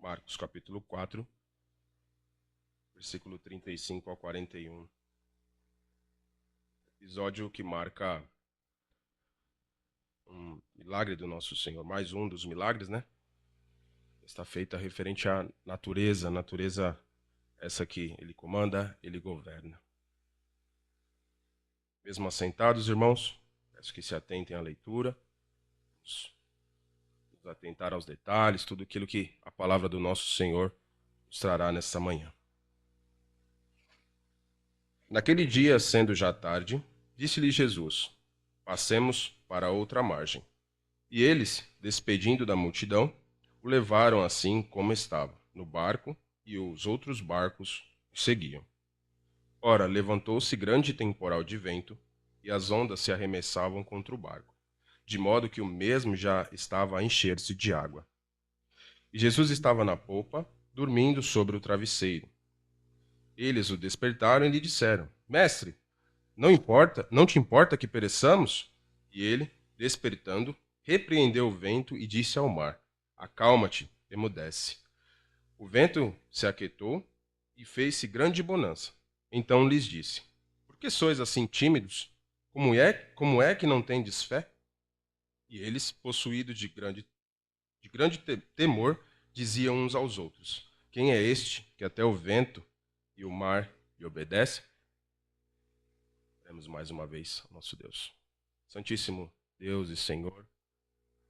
Marcos capítulo 4, versículo 35 ao 41. Episódio que marca um milagre do nosso Senhor, mais um dos milagres, né? Está feita referente à natureza essa que Ele comanda, Ele governa. Mesmo assentados, irmãos, peço que se atentem à leitura, nos atentar aos detalhes, tudo aquilo que a palavra do nosso Senhor nos trará nessa manhã. Naquele dia, sendo já tarde, disse-lhe Jesus: passemos para outra margem. E eles, despedindo da multidão, o levaram assim como estava, no barco, e os outros barcos o seguiam. Ora, levantou-se grande temporal de vento, e as ondas se arremessavam contra o barco, de modo que o mesmo já estava a encher-se de água. E Jesus estava na popa, dormindo sobre o travesseiro. Eles o despertaram e lhe disseram: Mestre, não te importa que pereçamos? E ele, despertando, repreendeu o vento e disse ao mar: Acalma-te, emudece. O vento se aquietou e fez-se grande bonança. Então lhes disse: Por que sois assim tímidos? Como é que não tendes fé? E eles, possuídos de grande temor, diziam uns aos outros: Quem é este que até o vento e o mar lhe obedecem? Oremos mais uma vez ao nosso Deus. Santíssimo Deus e Senhor,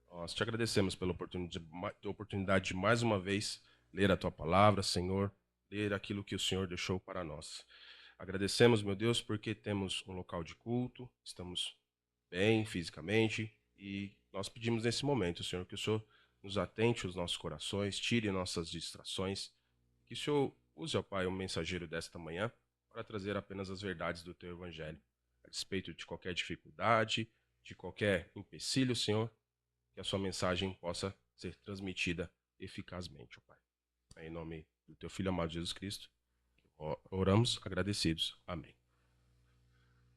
nós te agradecemos pela oportunidade de mais uma vez ler a tua palavra, Senhor, ler aquilo que o Senhor deixou para nós. Agradecemos, meu Deus, porque temos um local de culto, estamos bem fisicamente e nós pedimos nesse momento, Senhor, que o Senhor nos atente os nossos corações, tire nossas distrações, que o Senhor use, ó Pai, o mensageiro desta manhã para trazer apenas as verdades do teu evangelho, a respeito de qualquer dificuldade, de qualquer empecilho, Senhor, que a sua mensagem possa ser transmitida eficazmente, ó Pai. Em nome do teu Filho amado Jesus Cristo, oramos agradecidos. Amém.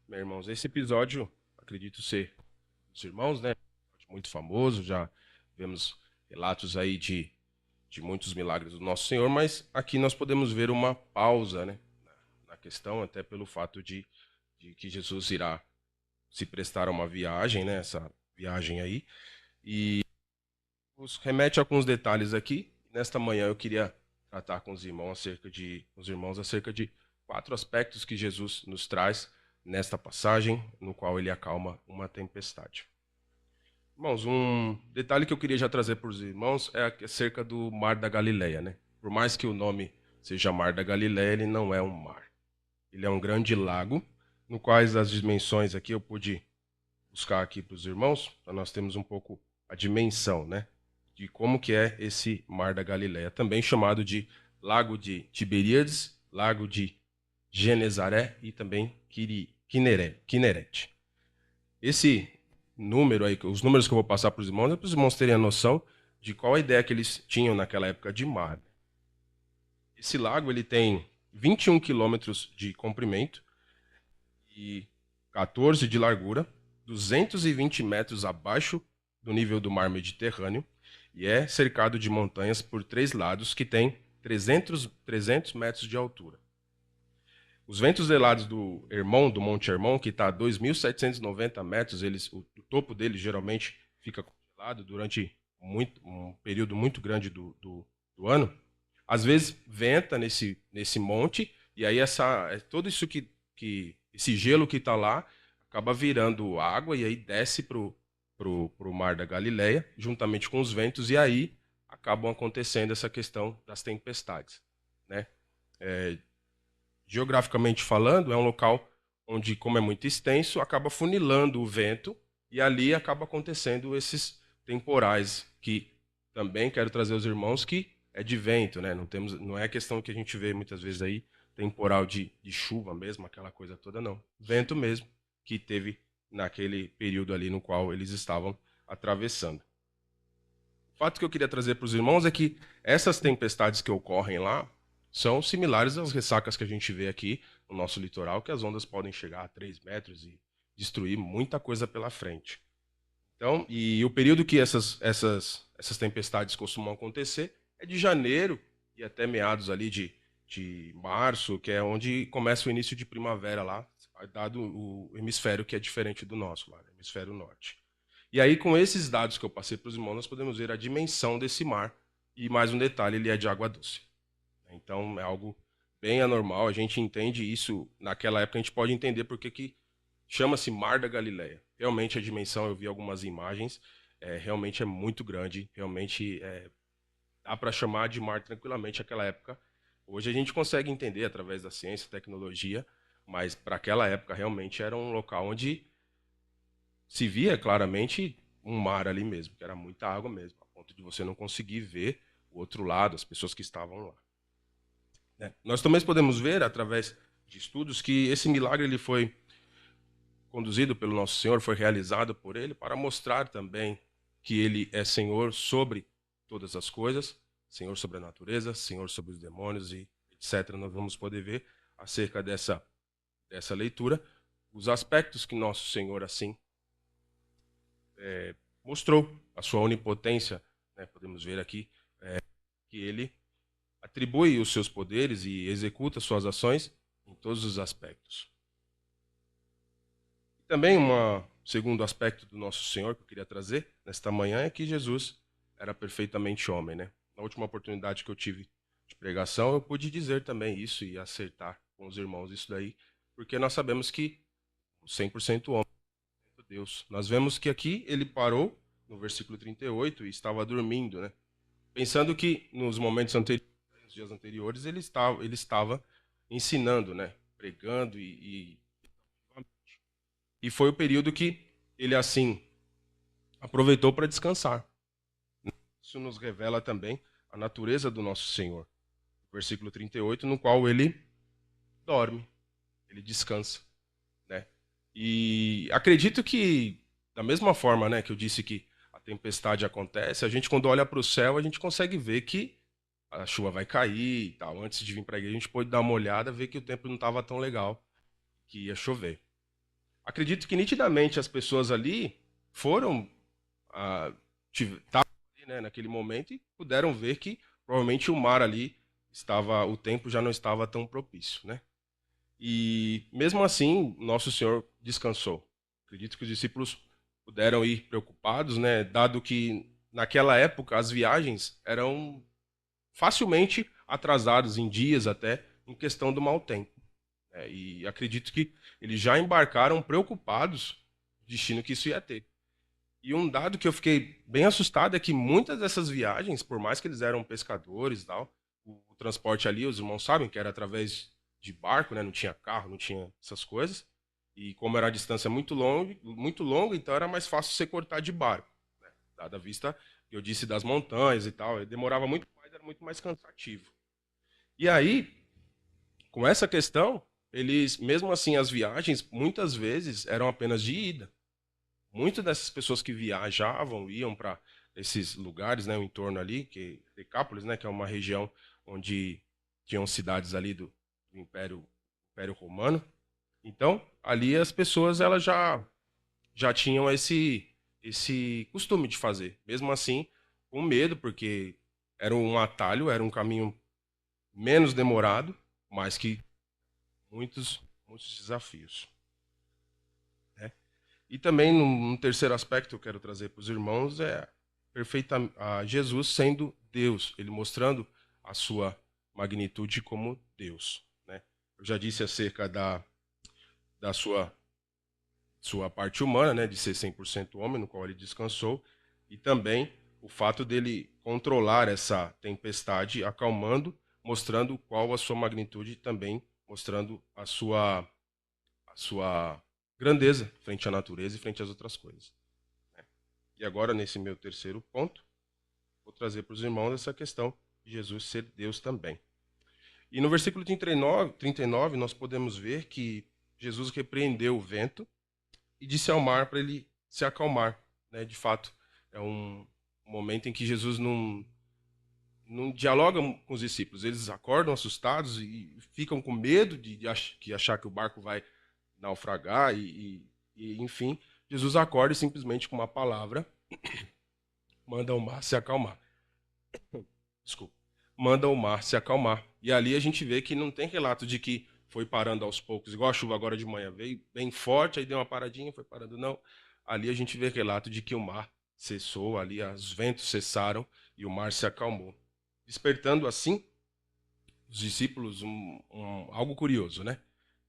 Meus irmãos, esse episódio, acredito ser dos irmãos, né? Muito famoso, já vemos relatos aí de muitos milagres do nosso Senhor, mas aqui nós podemos ver uma pausa, né, na questão, até pelo fato de que Jesus irá se prestar a uma viagem, né, essa viagem aí, e nos remete a alguns detalhes aqui. Nesta manhã eu queria tratar com os irmãos acerca de 4 aspectos que Jesus nos traz nesta passagem, no qual ele acalma uma tempestade. Irmãos, um detalhe que eu queria já trazer para os irmãos é acerca do Mar da Galileia, né? Por mais que o nome seja Mar da Galileia, ele não é um mar. Ele é um grande lago, no qual as dimensões aqui eu pude buscar aqui para os irmãos, para nós termos um pouco a dimensão, né? De como que é esse Mar da Galileia, também chamado de Lago de Tiberíades, Lago de Genezaré e também Quinerete. Esse número aí, os números que eu vou passar para os irmãos terem a noção de qual a ideia que eles tinham naquela época de mar. Esse lago ele tem 21 quilômetros de comprimento e 14 de largura, 220 metros abaixo do nível do mar Mediterrâneo e é cercado de montanhas por 3 lados que tem 300 metros de altura. Os ventos gelados do Monte Hermon, que está a 2.790 metros, o topo dele geralmente fica congelado durante um período muito grande do ano. Às vezes venta nesse monte, e aí todo isso esse gelo que está lá acaba virando água e aí desce para o Mar da Galileia, juntamente com os ventos, e aí acabam acontecendo essa questão das tempestades, né? Geograficamente falando, é um local onde, como é muito extenso, acaba funilando o vento e ali acaba acontecendo esses temporais, que também quero trazer aos irmãos que é de vento, né? Não é a questão que a gente vê muitas vezes aí, temporal de chuva mesmo, aquela coisa toda, não. Vento mesmo, que teve naquele período ali no qual eles estavam atravessando. O fato que eu queria trazer para os irmãos é que essas tempestades que ocorrem lá são similares às ressacas que a gente vê aqui no nosso litoral, que as ondas podem chegar a 3 metros e destruir muita coisa pela frente. Então, e o período que essas tempestades costumam acontecer é de janeiro e até meados ali de março, que é onde começa o início de primavera lá, dado o hemisfério que é diferente do nosso, lá, hemisfério norte. E aí, com esses dados que eu passei para os irmãos, nós podemos ver a dimensão desse mar. E mais um detalhe, ele é de água doce. Então, é algo bem anormal. A gente entende isso, naquela época a gente pode entender porque que chama-se Mar da Galileia. Realmente a dimensão, eu vi algumas imagens, realmente é muito grande, realmente dá para chamar de mar tranquilamente aquela época. Hoje a gente consegue entender através da ciência, tecnologia, mas para aquela época realmente era um local onde se via claramente um mar ali mesmo, que era muita água mesmo, a ponto de você não conseguir ver o outro lado, as pessoas que estavam lá. Né? Nós também podemos ver, através de estudos, que esse milagre ele foi conduzido pelo nosso Senhor, foi realizado por Ele, para mostrar também que Ele é Senhor sobre todas as coisas, Senhor sobre a natureza, Senhor sobre os demônios e etc. Nós vamos poder ver acerca dessa leitura os aspectos que nosso Senhor assim mostrou a sua onipotência, né? Podemos ver aqui que ele atribui os seus poderes e executa suas ações em todos os aspectos. E também um segundo aspecto do nosso Senhor que eu queria trazer nesta manhã é que Jesus era perfeitamente homem, né? Na última oportunidade que eu tive de pregação, eu pude dizer também isso e acertar com os irmãos isso daí, porque nós sabemos que 100% homem, Deus. Nós vemos que aqui ele parou no versículo 38 e estava dormindo, né? Pensando que nos momentos anteriores, nos dias anteriores, ele estava ensinando, né? Pregando e foi o período que ele assim aproveitou para descansar. Isso nos revela também a natureza do nosso Senhor. Versículo 38, no qual ele dorme, ele descansa, né? E acredito que da mesma forma, né, que eu disse que a tempestade acontece, a gente quando olha para o céu, a gente consegue ver que a chuva vai cair e tal. Antes de vir para a igreja, a gente pôde dar uma olhada, ver que o tempo não estava tão legal, que ia chover. Acredito que nitidamente as pessoas ali foram estavam ali, né, naquele momento e puderam ver que provavelmente o mar ali o tempo já não estava tão propício, né? E mesmo assim, nosso Senhor descansou. Acredito que os discípulos puderam ir preocupados, né, dado que naquela época as viagens eram facilmente atrasadas em dias até em questão do mau tempo. E acredito que eles já embarcaram preocupados com o destino que isso ia ter. E um dado que eu fiquei bem assustado é que muitas dessas viagens, por mais que eles eram pescadores e tal, o transporte ali, os irmãos sabem que era através de barco, né? Não tinha carro, não tinha essas coisas. E como era a distância muito longa, então era mais fácil você cortar de barco, né? Dada a vista, eu disse, das montanhas e tal, demorava muito mais, era muito mais cansativo. E aí, com essa questão, eles, mesmo assim, as viagens muitas vezes eram apenas de ida. Muitas dessas pessoas que viajavam, iam para esses lugares, né, o entorno ali, que Decápolis, né, que é uma região onde tinham cidades ali do Império Romano. Então, ali as pessoas elas já tinham esse costume de fazer. Mesmo assim, com medo, porque era um atalho, era um caminho menos demorado, mas que muitos desafios. E também, num terceiro aspecto que eu quero trazer para os irmãos, é Jesus sendo Deus, ele mostrando a sua magnitude como Deus. Né? Eu já disse acerca da sua parte humana, né, de ser 100% homem, no qual ele descansou, e também o fato dele controlar essa tempestade, acalmando, mostrando qual a sua magnitude, também mostrando a sua grandeza frente à natureza e frente às outras coisas. E agora, nesse meu terceiro ponto, vou trazer para os irmãos essa questão de Jesus ser Deus também. E no versículo 39, nós podemos ver que Jesus repreendeu o vento e disse ao mar para ele se acalmar. Né? De fato, é um momento em que Jesus não dialoga com os discípulos. Eles acordam assustados e ficam com medo de achar que o barco vai naufragar enfim, Jesus acorda e simplesmente com uma palavra manda o mar se acalmar. Desculpa. manda o mar se acalmar. E ali a gente vê que não tem relato de que foi parando aos poucos, igual a chuva agora de manhã, veio bem forte, aí deu uma paradinha, foi parando, não. Ali a gente vê relato de que o mar cessou, ali os ventos cessaram e o mar se acalmou. Despertando assim os discípulos algo curioso, né?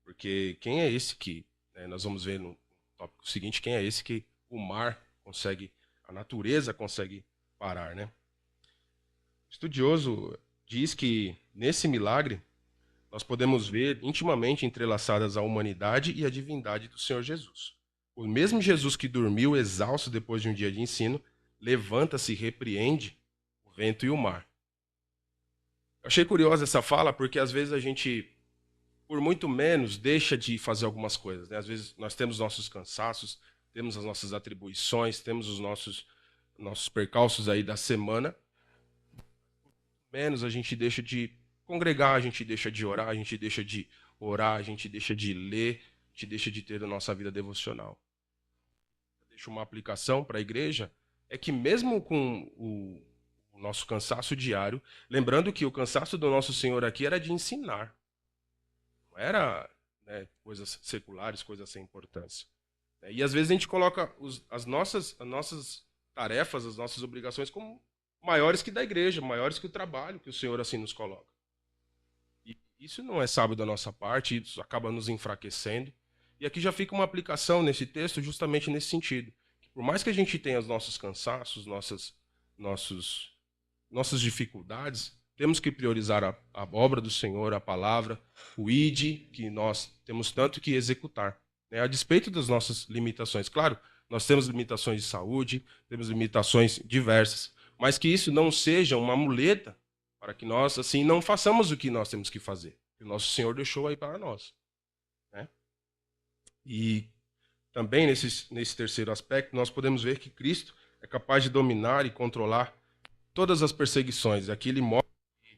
Porque quem é esse que, né, nós vamos ver no tópico seguinte, quem é esse que o mar consegue, a natureza consegue parar, né? O estudioso diz que nesse milagre nós podemos ver intimamente entrelaçadas a humanidade e a divindade do Senhor Jesus. O mesmo Jesus que dormiu exausto depois de um dia de ensino, levanta-se e repreende o vento e o mar. Eu achei curiosa essa fala porque às vezes a gente, por muito menos, deixa de fazer algumas coisas, né? Às vezes nós temos nossos cansaços, temos as nossas atribuições, temos os nossos percalços aí da semana, menos a gente deixa de congregar, a gente deixa de orar, a gente deixa de orar, a gente deixa de ler, a gente deixa de ter a nossa vida devocional. Deixa uma aplicação para a igreja, é que mesmo com o nosso cansaço diário, lembrando que o cansaço do nosso Senhor aqui era de ensinar, não era, né, coisas seculares, coisas sem importância. E às vezes a gente coloca as nossas tarefas, as nossas obrigações como maiores que da igreja, maiores que o trabalho que o Senhor assim nos coloca. E isso não é sábio da nossa parte, isso acaba nos enfraquecendo. E aqui já fica uma aplicação nesse texto justamente nesse sentido. Que por mais que a gente tenha os nossos cansaços, nossas dificuldades, temos que priorizar a obra do Senhor, a palavra, o ID, que nós temos tanto que executar, né? A despeito das nossas limitações. Claro, nós temos limitações de saúde, temos limitações diversas, mas que isso não seja uma muleta para que nós assim não façamos o que nós temos que fazer. Que o nosso Senhor deixou aí para nós, né? E também nesse terceiro aspecto, nós podemos ver que Cristo é capaz de dominar e controlar todas as perseguições. Aqui ele mostra que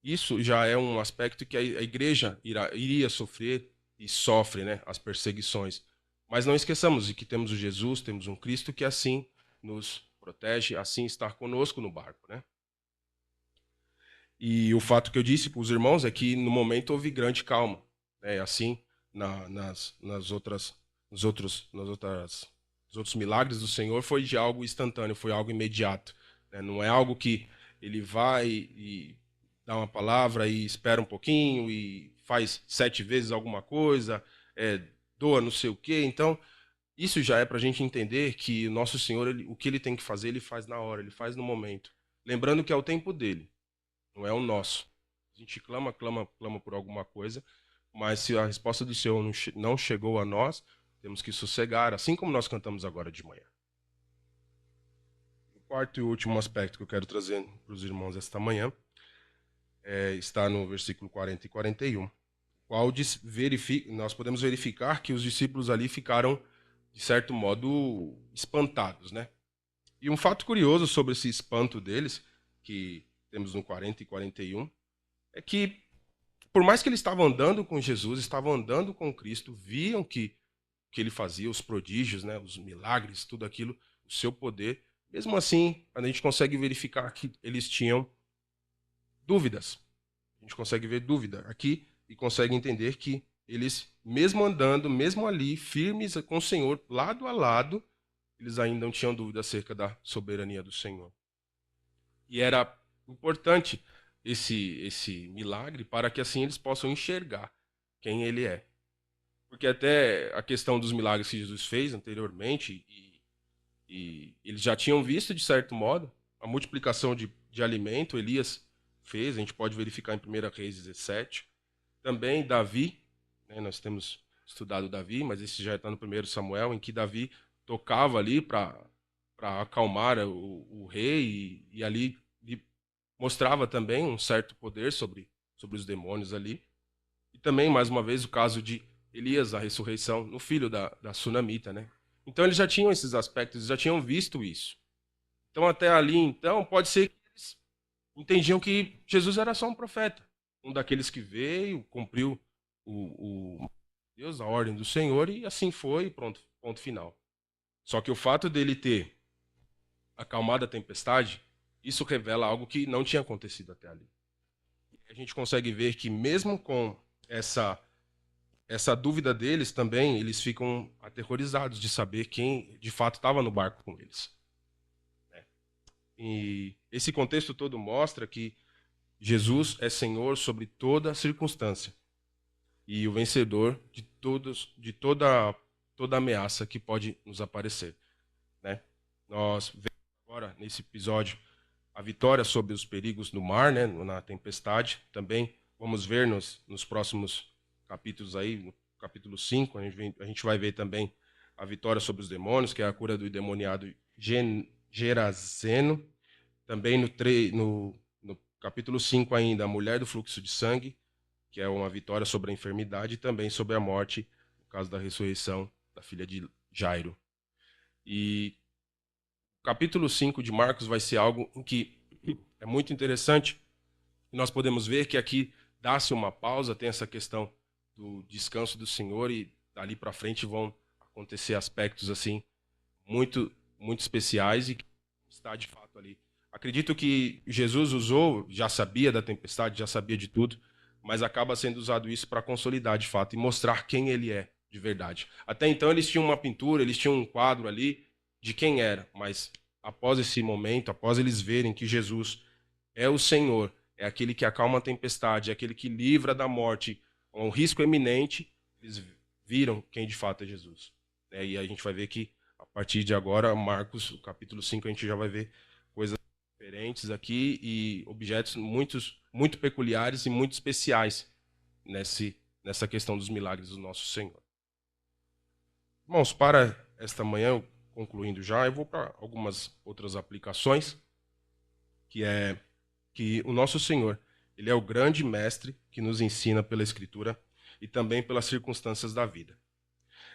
isso já é um aspecto que a igreja iria sofrer e sofre, né, as perseguições. Mas não esqueçamos de que temos o Jesus, temos um Cristo que assim nos protege, assim está conosco no barco, né? E o fato que eu disse para os irmãos é que no momento houve grande calma, né? Assim, nas outras, nos outros milagres do Senhor foi de algo instantâneo, foi algo imediato, né? Não é algo que ele vai e dá uma palavra e espera um pouquinho e faz 7 vezes alguma coisa, doa não sei o quê. Então, isso já é para a gente entender que o nosso Senhor, o que ele tem que fazer, ele faz na hora, ele faz no momento. Lembrando que é o tempo dele, não é o nosso. A gente clama por alguma coisa, mas se a resposta do Senhor não chegou a nós, temos que sossegar, assim como nós cantamos agora de manhã. O quarto e último aspecto que eu quero trazer para os irmãos esta manhã está no versículo 40 e 41, qual nós podemos verificar que os discípulos ali ficaram, de certo modo, espantados, né? E um fato curioso sobre esse espanto deles, que temos no 40 e 41, é que, por mais que eles estavam andando com Jesus, estavam andando com Cristo, viam que ele fazia, os prodígios, né, os milagres, tudo aquilo, o seu poder, mesmo assim, a gente consegue verificar que eles tinham dúvidas. A gente consegue ver dúvida aqui e consegue entender que eles, mesmo andando, mesmo ali, firmes com o Senhor, lado a lado, eles ainda não tinham dúvida acerca da soberania do Senhor. E era importante esse milagre para que assim eles possam enxergar quem ele é. Porque até a questão dos milagres que Jesus fez anteriormente, e eles já tinham visto, de certo modo, a multiplicação de alimento, Elias fez, a gente pode verificar em 1 Reis 17. Também Davi, né, nós temos estudado Davi, mas esse já está no 1 Samuel, em que Davi tocava ali para acalmar o rei, e ali mostrava também um certo poder sobre os demônios ali. E também, mais uma vez, o caso de Elias, a ressurreição no filho da Sunamita, né? Então eles já tinham esses aspectos, eles já tinham visto isso. Então até ali, então, pode ser que eles entendiam que Jesus era só um profeta, um daqueles que veio, cumpriu Deus, a ordem do Senhor, e assim foi, pronto, ponto final. Só que o fato dele ter acalmado a tempestade, isso revela algo que não tinha acontecido até ali. A gente consegue ver que mesmo com essa dúvida deles também, eles ficam aterrorizados de saber quem de fato estava no barco com eles. E esse contexto todo mostra que Jesus é Senhor sobre toda circunstância e o vencedor de toda ameaça que pode nos aparecer, né? Nós vemos agora nesse episódio a vitória sobre os perigos do mar, né, na tempestade. Também vamos ver nos próximos capítulos aí, no capítulo 5, a gente vai ver também a vitória sobre os demônios, que é a cura do endemoniado Gerazeno. Também no capítulo 5 ainda, a mulher do fluxo de sangue, que é uma vitória sobre a enfermidade e também sobre a morte, no caso da ressurreição da filha de Jairo. E o capítulo 5 de Marcos vai ser algo em que é muito interessante. Nós podemos ver que aqui dá-se uma pausa, tem essa questão do descanso do Senhor e dali para frente vão acontecer aspectos assim muito muito especiais e que está de fato ali. Acredito que Jesus usou, já sabia da tempestade, já sabia de tudo, mas acaba sendo usado isso para consolidar de fato e mostrar quem ele é de verdade. Até então eles tinham uma pintura, eles tinham um quadro ali de quem era, mas após esse momento, após eles verem que Jesus é o Senhor, é aquele que acalma a tempestade, é aquele que livra da morte, com um risco eminente, eles viram quem de fato é Jesus. E a gente vai ver que, a partir de agora, Marcos, o capítulo 5, a gente já vai ver coisas diferentes aqui e objetos muito peculiares e muito especiais nessa questão dos milagres do nosso Senhor. Irmãos, para esta manhã, concluindo já, eu vou para algumas outras aplicações, que é que o nosso Senhor, ele é o grande mestre que nos ensina pela Escritura e também pelas circunstâncias da vida.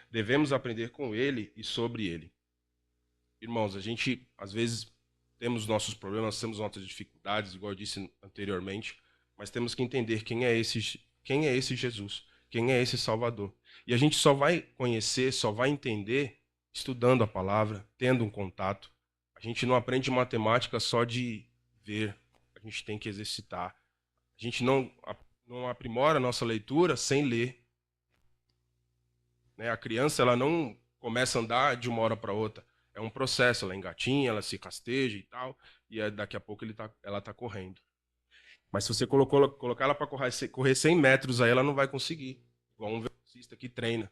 Devemos aprender com ele e sobre ele. Irmãos, a gente, às vezes, temos nossos problemas, temos nossas dificuldades, igual eu disse anteriormente, mas temos que entender quem é esse Jesus, quem é esse Salvador. E a gente só vai conhecer, só vai entender estudando a palavra, tendo um contato. A gente não aprende matemática só de ver, a gente tem que exercitar. A gente não aprimora a nossa leitura sem ler. Né? A criança ela não começa a andar de uma hora para outra. É um processo, ela engatinha, ela se rasteja e tal, e daqui a pouco ela está correndo. Mas se você colocar ela para correr 100 metros, aí ela não vai conseguir. Igual um velocista que treina.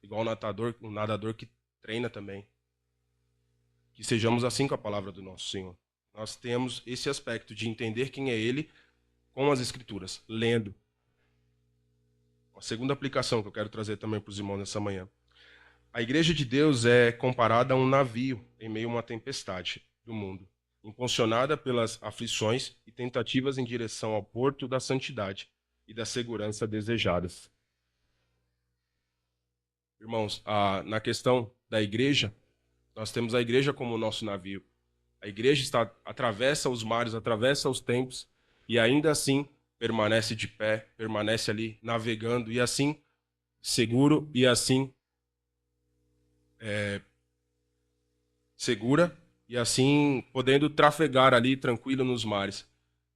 Igual um nadador que treina também. Que sejamos assim com a palavra do nosso Senhor. Nós temos esse aspecto de entender quem é Ele com as Escrituras, lendo. A segunda aplicação que eu quero trazer também para os irmãos nessa manhã. A igreja de Deus é comparada a um navio em meio a uma tempestade do mundo, impulsionada pelas aflições e tentativas em direção ao porto da santidade e da segurança desejadas. Irmãos, na questão da igreja, nós temos a igreja como o nosso navio. A igreja atravessa os mares, atravessa os tempos e ainda assim permanece de pé, permanece ali navegando e assim seguro e assim segura e assim podendo trafegar ali tranquilo nos mares,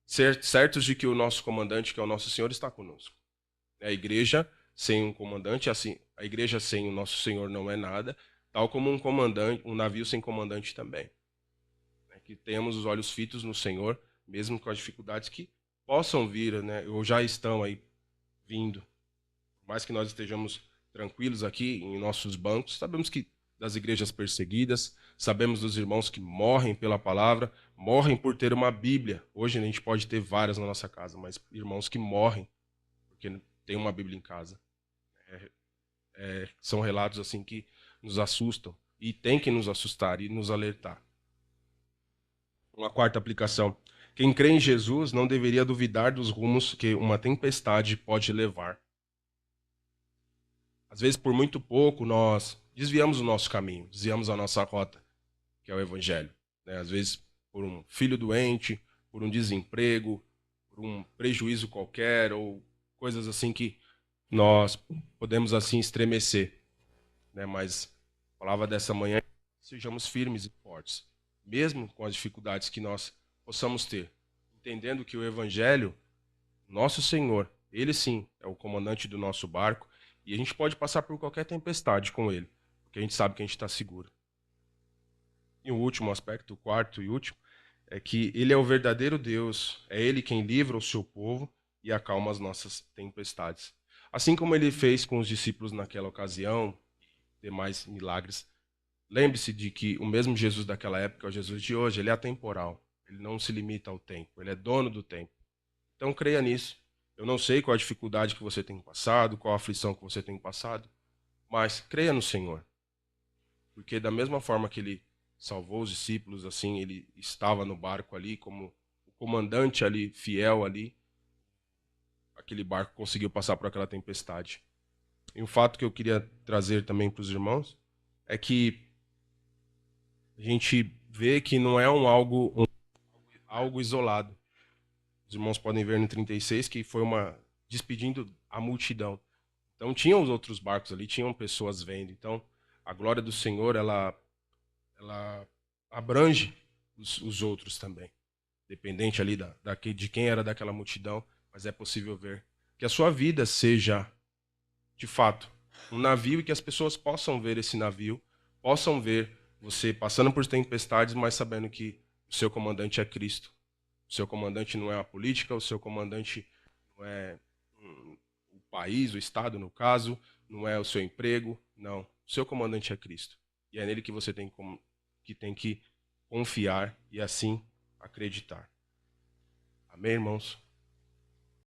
certos de que o nosso comandante, que é o nosso Senhor, está conosco. A igreja sem um comandante, assim, a igreja sem o nosso Senhor não é nada, tal como um navio sem comandante também. Que temos os olhos fitos no Senhor, mesmo com as dificuldades que possam vir, né, ou já estão aí vindo. Por mais que nós estejamos tranquilos aqui em nossos bancos, sabemos que das igrejas perseguidas, sabemos dos irmãos que morrem pela palavra, morrem por ter uma Bíblia. Hoje a gente pode ter várias na nossa casa, mas irmãos que morrem porque tem uma Bíblia em casa. São relatos assim que nos assustam e tem que nos assustar e nos alertar. Uma quarta aplicação. Quem crê em Jesus não deveria duvidar dos rumos que uma tempestade pode levar. Às vezes, por muito pouco, nós desviamos o nosso caminho, desviamos a nossa rota, que é o Evangelho. Às vezes, por um filho doente, por um desemprego, por um prejuízo qualquer, ou coisas assim que nós podemos assim estremecer. Mas a palavra dessa manhã, sejamos firmes e fortes, mesmo com as dificuldades que nós possamos ter, entendendo que o Evangelho Nosso Senhor, Ele sim é o comandante do nosso barco e a gente pode passar por qualquer tempestade com Ele, porque a gente sabe que a gente está seguro. E o último aspecto, o quarto e último, é que Ele é o verdadeiro Deus, é Ele quem livra o seu povo e acalma as nossas tempestades. Assim como Ele fez com os discípulos naquela ocasião, demais milagres, lembre-se de que o mesmo Jesus daquela época é o Jesus de hoje, Ele é atemporal, Ele não se limita ao tempo, Ele é dono do tempo. Então creia nisso. Eu não sei qual a dificuldade que você tem passado, qual a aflição que você tem passado, mas creia no Senhor. Porque da mesma forma que ele salvou os discípulos, assim, ele estava no barco ali como o comandante ali, fiel ali, aquele barco conseguiu passar por aquela tempestade. E um fato que eu queria trazer também para os irmãos é que a gente vê que não é algo isolado. Os irmãos podem ver no 36 que foi uma despedindo a multidão. Então tinham os outros barcos ali, tinham pessoas vendo. Então a glória do Senhor ela abrange os outros também, dependente ali de quem era daquela multidão, mas é possível ver que a sua vida seja de fato um navio e que as pessoas possam ver esse navio, possam ver você passando por tempestades, mas sabendo que o seu comandante é Cristo. O seu comandante não é a política, o seu comandante não é o país, o Estado, no caso, não é o seu emprego, não. O seu comandante é Cristo. E é nele que você tem que confiar e assim acreditar. Amém, irmãos?